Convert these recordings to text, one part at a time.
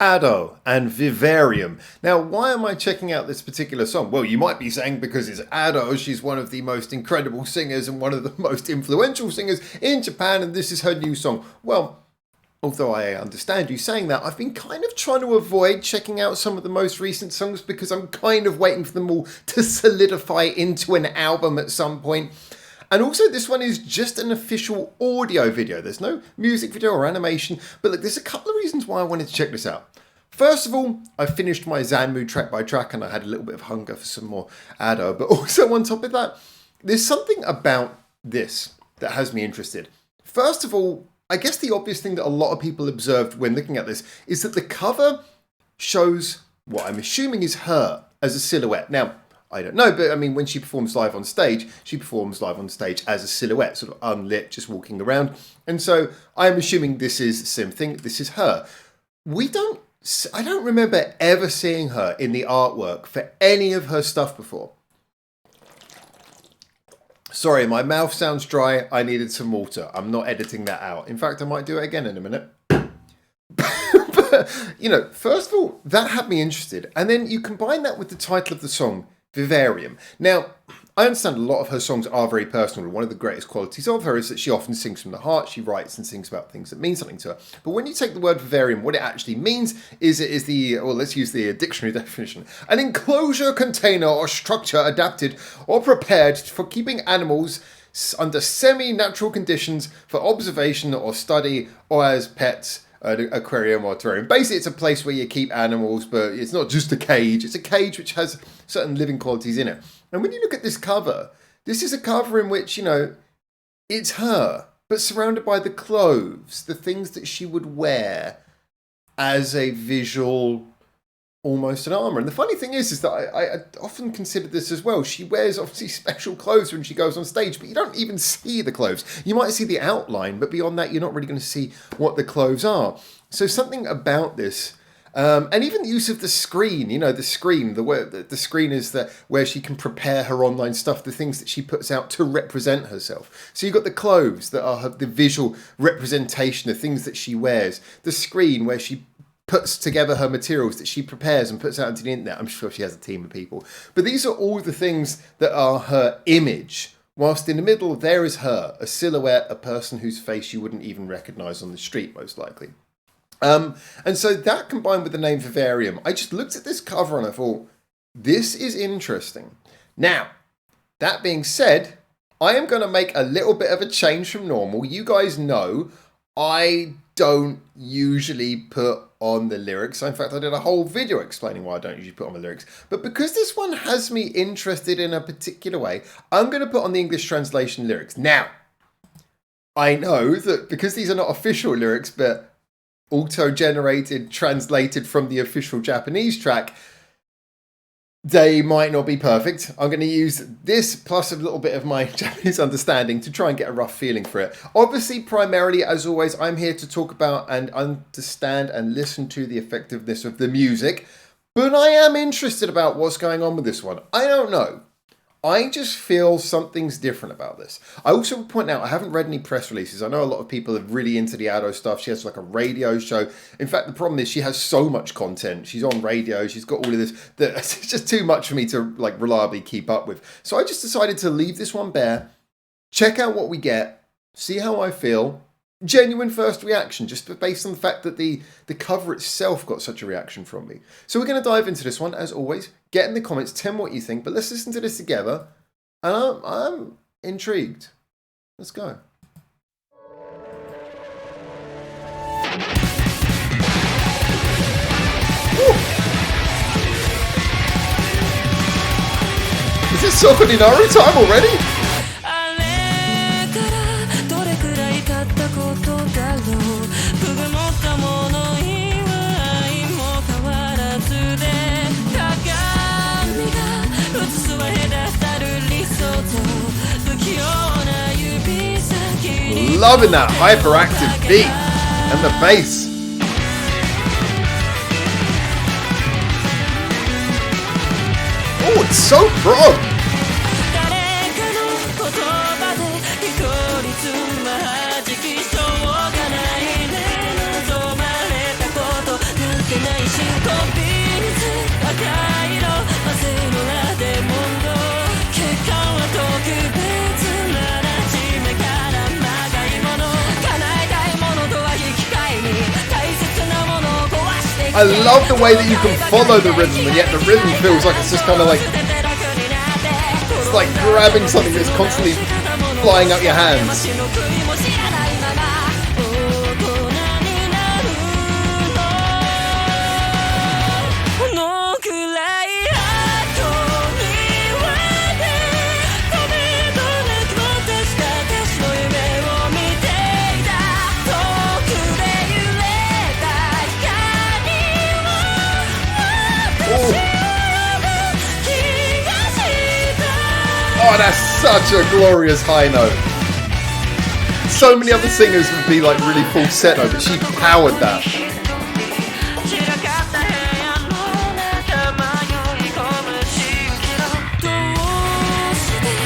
Ado and Vivarium. Now, why am I checking out this particular song? Well, you might be saying because it's Ado, she's one of the most incredible singers and one of the most influential singers in Japan, and this is her new song. Well, although I understand you saying that, I've been kind of trying to avoid checking out some of the most recent songs because I'm kind of waiting for them all to solidify into an album at some point. And also, this one is just an official audio video. There's no music video or animation. But look, there's a couple of reasons why I wanted to check this out. First of all, I finished my Zanmu track by track and I had a little bit of hunger for some more Ado. But also on top of that, there's something about this that has me interested. First of all, I guess the obvious thing that a lot of people observed when looking at this is that the cover shows what I'm assuming is her as a silhouette. Now, I don't know, but I mean, when she performs live on stage, she performs live on stage as a silhouette, sort of unlit, just walking around. And so I'm assuming this is the same thing. This is her. I don't remember ever seeing her in the artwork for any of her stuff before. Sorry, my mouth sounds dry. I needed some water. I'm not editing that out. In fact, I might do it again in a minute. But, first of all, that had me interested. And then you combine that with the title of the song, Vivarium. Now, I understand a lot of her songs are very personal. One of the greatest qualities of her is that she often sings from the heart. She writes and sings about things that mean something to her. But when you take the word vivarium, what it actually means is it is let's use the dictionary definition. An enclosure, container, or structure adapted or prepared for keeping animals under semi-natural conditions for observation or study or as pets. An aquarium or terrarium. Basically, it's a place where you keep animals, but it's not just a cage. It's a cage which has certain living qualities in it. And when you look at this cover, this is a cover in which, it's her, but surrounded by the clothes, the things that she would wear as a visual, almost an armor. And the funny thing is that I often consider this as well. She wears obviously special clothes when she goes on stage, but you don't even see the clothes. You might see the outline, but beyond that, you're not really going to see what the clothes are. So something about this, and even the use of the screen, the screen, the screen is where she can prepare her online stuff, the things that she puts out to represent herself. So you've got the clothes that are the visual representation, the things that she wears, the screen where she puts together her materials that she prepares and puts out into the internet. I'm sure she has a team of people. But these are all the things that are her image. Whilst in the middle, there is her, a silhouette, a person whose face you wouldn't even recognise on the street, most likely. And so that combined with the name Vivarium, I just looked at this cover and I thought, this is interesting. Now, that being said, I am going to make a little bit of a change from normal. You guys know I don't usually put on the lyrics. In fact, I did a whole video explaining why I don't usually put on the lyrics. But because this one has me interested in a particular way, I'm going to put on the English translation lyrics. Now, I know that because these are not official lyrics, but auto-generated, translated from the official Japanese track, they might not be perfect. I'm going to use this plus a little bit of my Japanese understanding to try and get a rough feeling for it. Obviously, primarily, as always, I'm here to talk about and understand and listen to the effectiveness of the music. But I am interested about what's going on with this one. I don't know. I just feel something's different about this. I also would point out, I haven't read any press releases. I know a lot of people are really into the Ado stuff. She has like a radio show. In fact, the problem is she has so much content. She's on radio. She's got all of this that it's just too much for me to reliably keep up with. So I just decided to leave this one bare, check out what we get, see how I feel. Genuine first reaction, just based on the fact that the cover itself got such a reaction from me. So we're going to dive into this one, as always. Get in the comments, tell me what you think, but let's listen to this together. And I'm intrigued. Let's go. Woo! Is this Sokoninaru time already? Loving that hyperactive beat and the bass. Oh, it's so prog. I love the way that you can follow the rhythm, and yet the rhythm feels like it's just kind of like, it's like grabbing something that's constantly flying up your hands. Oh, that's such a glorious high note. So many other singers would be like really falsetto, but she powered that.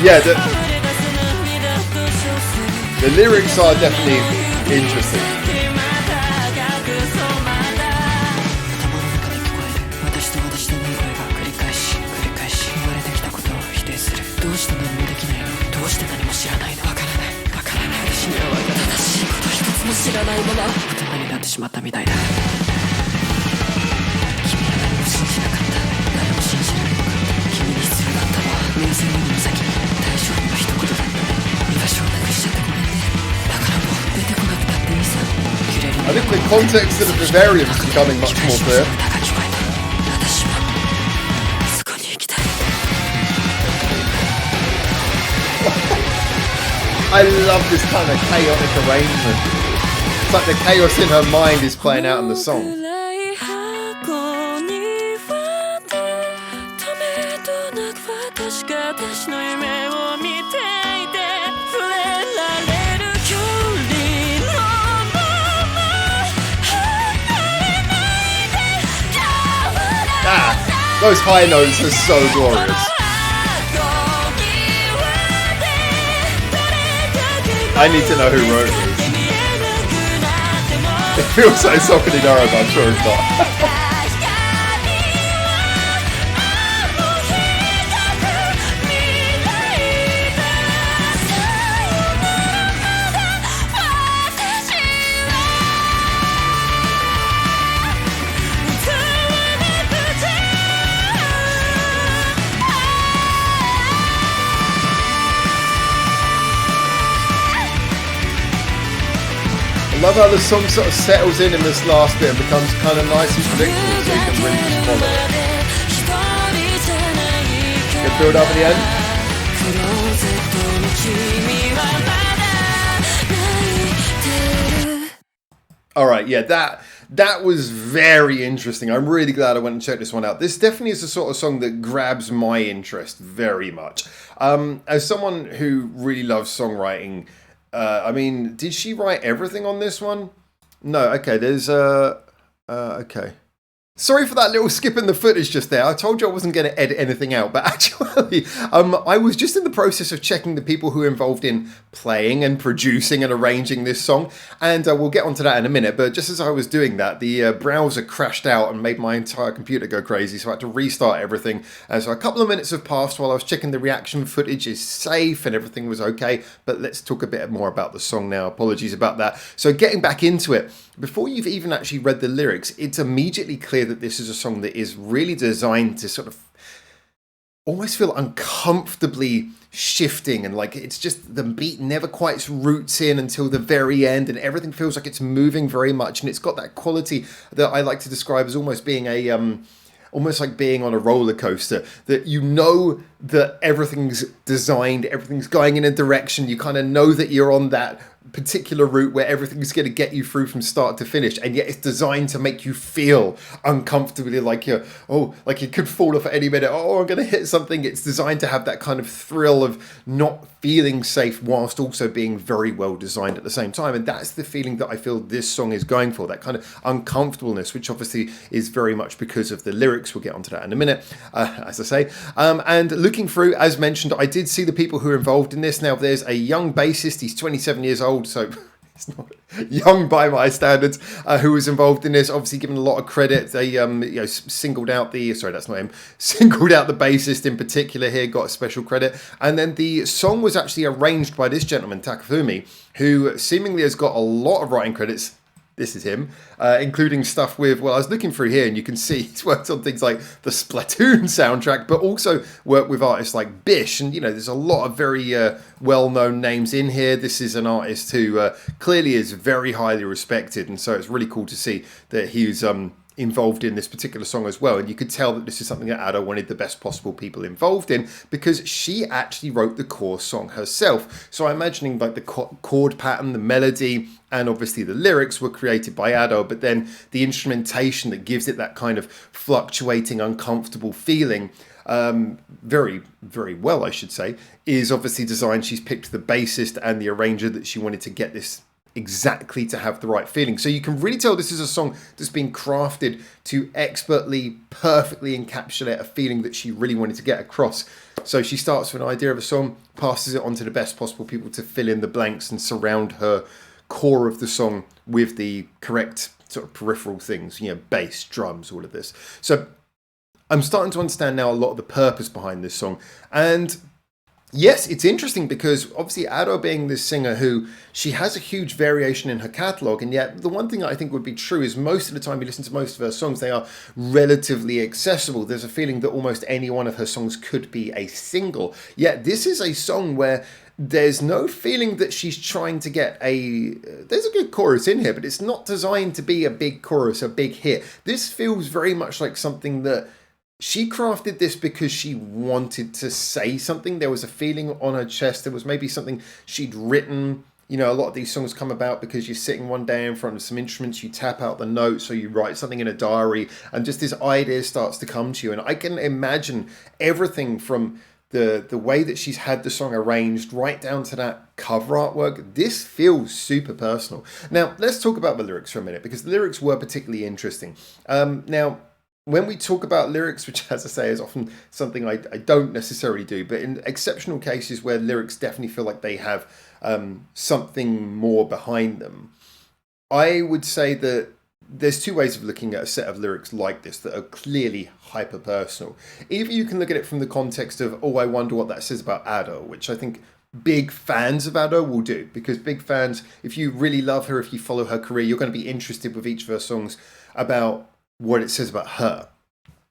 Yeah, the lyrics are definitely interesting. I think the context of the Vivarium is becoming much more clear. I love this kind of chaotic arrangement. It's like the chaos in her mind is playing out in the song. Those high notes are so glorious. I need to know who wrote this. It feels like Sokodinara, but I'm sure it's not. I love how the song sort of settles in this last bit and becomes kind of nice and predictable, so you can really just follow it. Good build up at the end. Alright, yeah, that was very interesting. I'm really glad I went and checked this one out. This definitely is the sort of song that grabs my interest very much. As someone who really loves songwriting, I mean, did she write everything on this one? No, okay, there's, okay. Sorry for that little skip in the footage just there. I told you I wasn't going to edit anything out, but actually, I was just in the process of checking the people who are involved in playing and producing and arranging this song, and we'll get onto that in a minute, but just as I was doing that, the browser crashed out and made my entire computer go crazy, so I had to restart everything, and so a couple of minutes have passed while I was checking the reaction footage is safe and everything was okay, but let's talk a bit more about the song now. Apologies about that. So getting back into it, before you've even actually read the lyrics, it's immediately clear that this is a song that is really designed to sort of almost feel uncomfortably shifting, and like it's just the beat never quite roots in until the very end, and everything feels like it's moving very much, and it's got that quality that I like to describe as almost being a almost like being on a roller coaster, that you know that everything's designed, everything's going in a direction, you kind of know that you're on that particular route where everything's going to get you through from start to finish, and yet it's designed to make you feel uncomfortably like you're, oh, like you could fall off at any minute, oh, I'm going to hit something. It's designed to have that kind of thrill of not feeling safe whilst also being very well designed at the same time, and that's the feeling that I feel this song is going for, that kind of uncomfortableness, which obviously is very much because of the lyrics. We'll get onto that in a minute, as I say. And looking through, as mentioned, I did see the people who are involved in this. Now, there's a young bassist, he's 27 years old, so it's not young by my standards, who was involved in this. Obviously, given a lot of credit. They singled out the sorry, that's not him. Singled out the bassist in particular here, got a special credit. And then the song was actually arranged by this gentleman Takafumi, who seemingly has got a lot of writing credits. This is him, including stuff with, well, I was looking through here and you can see he's worked on things like the Splatoon soundtrack, but also worked with artists like Bish. And, there's a lot of very well-known names in here. This is an artist who clearly is very highly respected. And so it's really cool to see that he's involved in this particular song as well. And you could tell that this is something that Ado wanted the best possible people involved in, because she actually wrote the core song herself. So I'm imagining like the chord pattern, the melody, and obviously the lyrics were created by Ado, but then the instrumentation that gives it that kind of fluctuating, uncomfortable feeling, very, very well, I should say, is obviously designed. She's picked the bassist and the arranger that she wanted to get this exactly to have the right feeling. So you can really tell this is a song that's been crafted to expertly, perfectly encapsulate a feeling that she really wanted to get across. So she starts with an idea of a song, passes it on to the best possible people to fill in the blanks and surround her core of the song with the correct sort of peripheral things, bass, drums, all of this. So I'm starting to understand now a lot of the purpose behind this song. And yes, it's interesting because obviously Ado being this singer who she has a huge variation in her catalogue, and yet the one thing I think would be true is most of the time you listen to most of her songs, they are relatively accessible. There's a feeling that almost any one of her songs could be a single. Yet this is a song where there's no feeling that she's trying to get there's a good chorus in here, but it's not designed to be a big chorus, a big hit. This feels very much like something that she crafted this because she wanted to say something. There was a feeling on her chest. There was maybe something she'd written. A lot of these songs come about because you're sitting one day in front of some instruments, you tap out the notes, or you write something in a diary, and just this idea starts to come to you. And I can imagine everything from the way that she's had the song arranged right down to that cover artwork. This feels super personal. Now, let's talk about the lyrics for a minute, because the lyrics were particularly interesting. Now, when we talk about lyrics, which, as I say, is often something I don't necessarily do, but in exceptional cases where lyrics definitely feel like they have something more behind them, I would say that there's two ways of looking at a set of lyrics like this that are clearly hyper-personal. Either you can look at it from the context of, I wonder what that says about Ado, which I think big fans of Ado will do, because big fans, if you really love her, if you follow her career, you're going to be interested with each of her songs about what it says about her.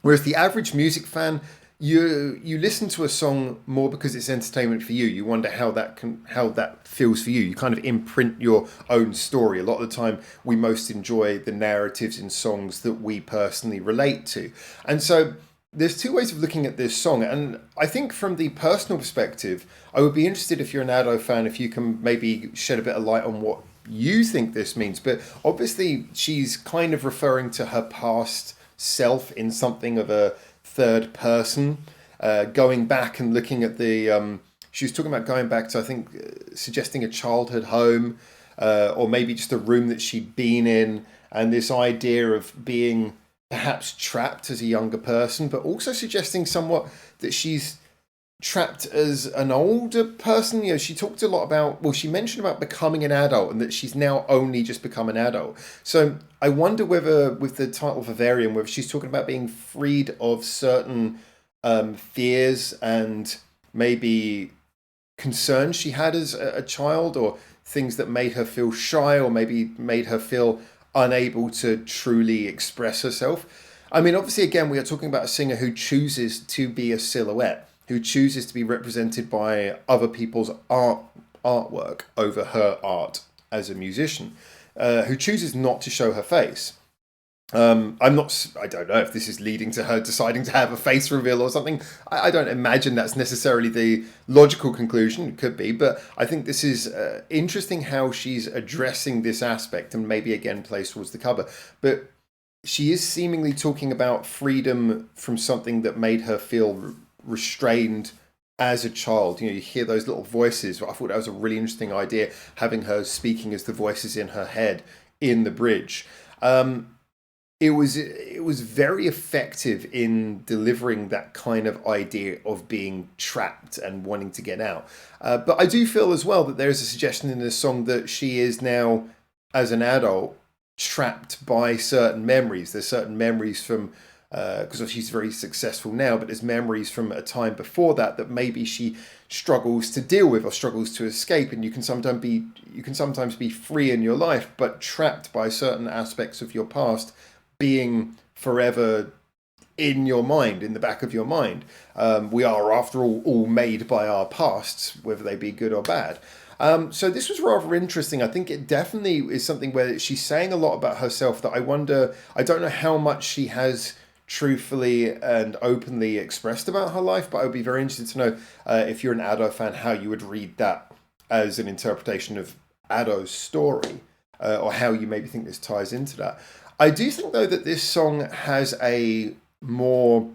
Whereas the average music fan, you listen to a song more because it's entertainment for you. You wonder how that feels for you. You kind of imprint your own story. A lot of the time, we most enjoy the narratives in songs that we personally relate to. And so there's two ways of looking at this song. And I think from the personal perspective, I would be interested, if you're an Ado fan, if you can maybe shed a bit of light on what you think this means. But obviously she's kind of referring to her past self in something of a third person, going back and looking at the she was talking about going back to, I think, suggesting a childhood home, or maybe just a room that she'd been in, and this idea of being perhaps trapped as a younger person, but also suggesting somewhat that she's trapped as an older person. She talked a lot about, she mentioned about becoming an adult, and that she's now only just become an adult. So I wonder whether, with the title Vivarium, whether she's talking about being freed of certain fears and maybe concerns she had as a child, or things that made her feel shy, or maybe made her feel unable to truly express herself. I mean, obviously, again, we are talking about a singer who chooses to be a silhouette, who chooses to be represented by other people's artwork over her art as a musician, who chooses not to show her face. I don't know if this is leading to her deciding to have a face reveal or something. I don't imagine that's necessarily the logical conclusion. It could be, but I think this is interesting how she's addressing this aspect, and maybe again plays towards the cover. But she is seemingly talking about freedom from something that made her feel restrained as a child. You hear those little voices. I thought that was a really interesting idea, having her speaking as the voices in her head in the bridge. it was very effective in delivering that kind of idea of being trapped and wanting to get out. But I do feel as well that there is a suggestion in this song that she is now, as an adult, trapped by certain memories. There's certain memories from because she's very successful now, but there's memories from a time before that that maybe she struggles to deal with or struggles to escape, and you can sometimes be free in your life, but trapped by certain aspects of your past being forever in your mind, in the back of your mind. We are, after all made by our pasts, whether they be good or bad. So this was rather interesting. I think it definitely is something where she's saying a lot about herself that I don't know how much she has truthfully and openly expressed about her life, but I would be very interested to know if you're an Ado fan, how you would read that as an interpretation of Ado's story, or how you maybe think this ties into that. I do think, though, that this song has a more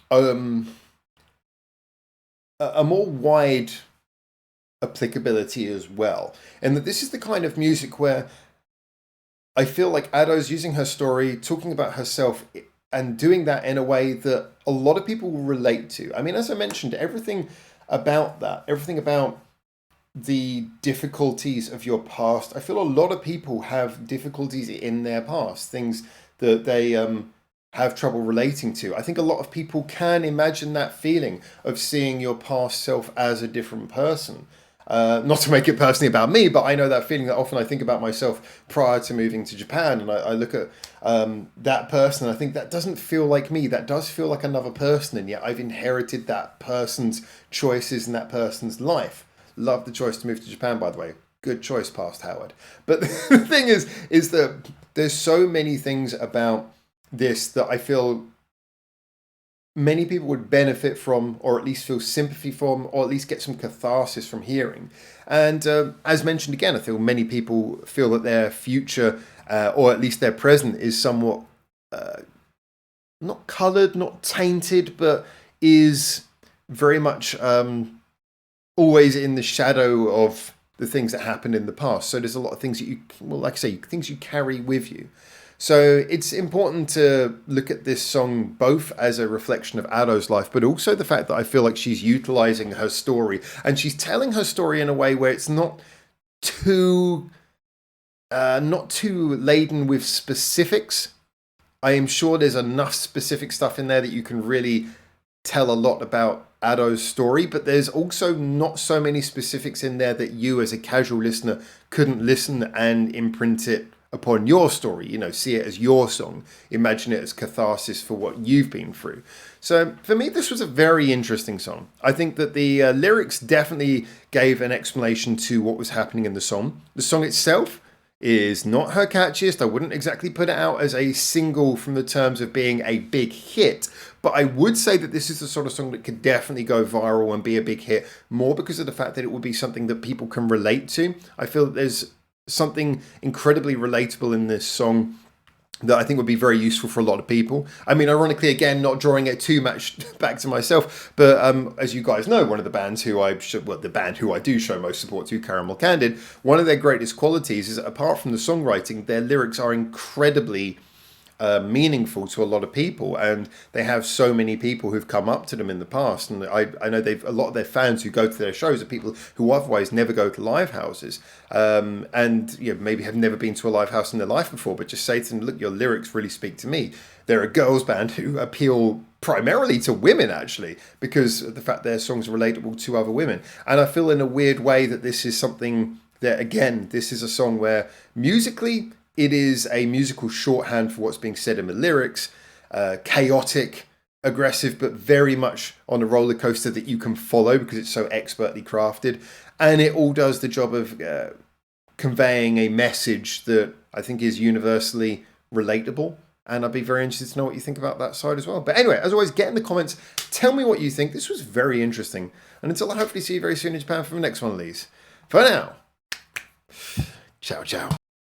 a more wide applicability as well, and that this is the kind of music where I feel like Ado's using her story, talking about herself, and doing that in a way that a lot of people will relate to. I mean, as I mentioned, everything about that, everything about the difficulties of your past, I feel a lot of people have difficulties in their past, things that they have trouble relating to. I think a lot of people can imagine that feeling of seeing your past self as a different person. Not to make it personally about me, but I know that feeling that often I think about myself prior to moving to Japan, and I look at that person, and I think that doesn't feel like me. That does feel like another person, and yet I've inherited that person's choices and that person's life. Love the choice to move to Japan, by the way. Good choice, past Howard. But the thing is that there's so many things about this that I feel many people would benefit from, or at least feel sympathy from, or at least get some catharsis from hearing. And as mentioned again, I feel many people feel that their future, or at least their present, is somewhat not coloured, not tainted, but is very much always in the shadow of the things that happened in the past. So there's a lot of things that like I say, things you carry with you. So it's important to look at this song both as a reflection of Ado's life, but also the fact that I feel like she's utilizing her story, and she's telling her story in a way where it's not too laden with specifics. I am sure there's enough specific stuff in there that you can really tell a lot about Ado's story, but there's also not so many specifics in there that you as a casual listener couldn't listen and imprint it upon your story, see it as your song, imagine it as catharsis for what you've been through. So for me, this was a very interesting song. I think that the lyrics definitely gave an explanation to what was happening in the song. The song itself is not her catchiest. I wouldn't exactly put it out as a single from the terms of being a big hit, but I would say that this is the sort of song that could definitely go viral and be a big hit, more because of the fact that it would be something that people can relate to. I feel that there's something incredibly relatable in this song that I think would be very useful for a lot of people. I mean, ironically, again, not drawing it too much back to myself, but as you guys know, one of the bands the band who I do show most support to, Caramel Candid, one of their greatest qualities is that apart from the songwriting, their lyrics are incredibly meaningful to a lot of people, and they have so many people who've come up to them in the past, and I know a lot of their fans who go to their shows are people who otherwise never go to live houses, and maybe have never been to a live house in their life before, but just say to them, look, your lyrics really speak to me. They're a girls band who appeal primarily to women, actually, because of the fact their songs are relatable to other women. And I feel in a weird way that this is something that, again, this is a song where musically it is a musical shorthand for what's being said in the lyrics, chaotic, aggressive, but very much on a roller coaster that you can follow because it's so expertly crafted. And it all does the job of conveying a message that I think is universally relatable. And I'd be very interested to know what you think about that side as well. But anyway, as always, get in the comments. Tell me what you think. This was very interesting. And until I hopefully see you very soon in Japan for the next one of these. For now, ciao, ciao.